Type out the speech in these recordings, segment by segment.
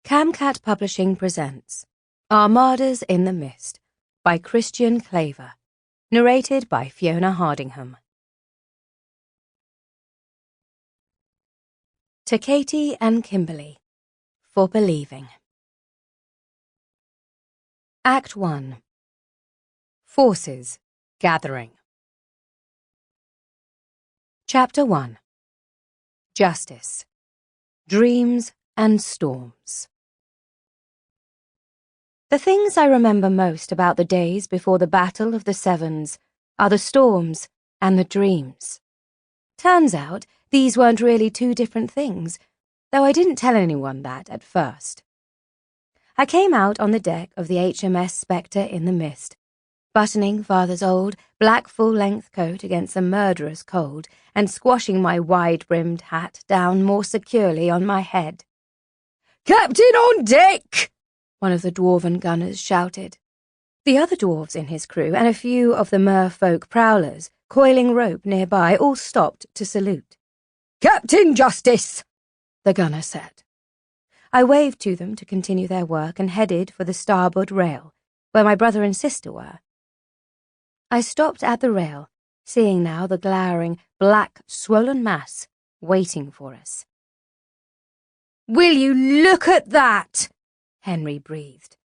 Camcat Publishing presents Armadas in the Mist by Christian Klaver, narrated by Fiona Hardingham. To Katie and Kimberly, for believing. Act 1. Forces Gathering. Chapter 1. Justice, Dreams and Storms. The things I remember most about the days before the Battle of the Sevens are the storms and the dreams. Turns out these weren't really two different things, though I didn't tell anyone that at first. I came out on the deck of the HMS Spectre in the mist, buttoning Father's old black full-length coat against the murderous cold and squashing my wide-brimmed hat down more securely on my head. "Captain on deck!" one of the dwarven gunners shouted. The other dwarves in his crew and a few of the merfolk prowlers, coiling rope nearby, all stopped to salute. "Captain Justice!" the gunner said. I waved to them to continue their work and headed for the starboard rail, where my brother and sister were. I stopped at the rail, seeing now the glowering, black, swollen mass waiting for us. "Will you look at that?" Henry breathed.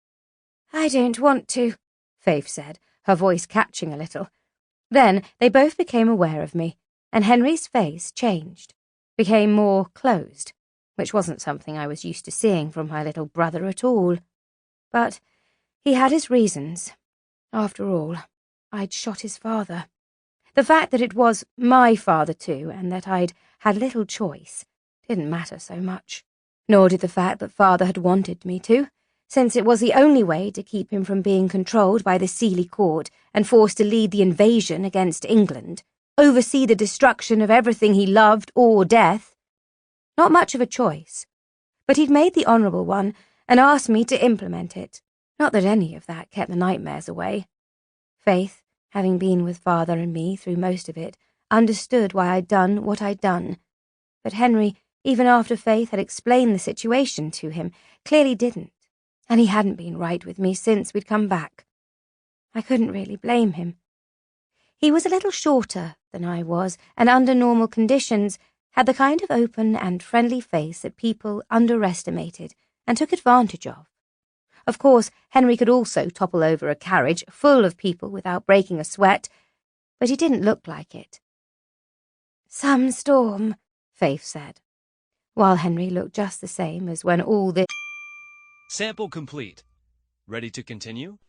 "I don't want to," Faith said, her voice catching a little. Then they both became aware of me, and Henry's face changed, became more closed, which wasn't something I was used to seeing from my little brother at all. But he had his reasons. After all, I'd shot his father. The fact that it was my father too, and that I'd had little choice, didn't matter so much. Nor did the fact that Father had wanted me to, since it was the only way to keep him from being controlled by the Sealy court and forced to lead the invasion against England, oversee the destruction of everything he loved or death. Not much of a choice, but he'd made the honourable one and asked me to implement it. Not that any of that kept the nightmares away. Faith, having been with Father and me through most of it, understood why I'd done what I'd done. But Henry, even after Faith had explained the situation to him, clearly didn't, and he hadn't been right with me since we'd come back. I couldn't really blame him. He was a little shorter than I was, and under normal conditions had the kind of open and friendly face that people underestimated and took advantage of. Of course, Henry could also topple over a carriage full of people without breaking a sweat, but he didn't look like it. "Some storm," Faith said, while Henry looked just the same as when all this— Sample complete. Ready to continue?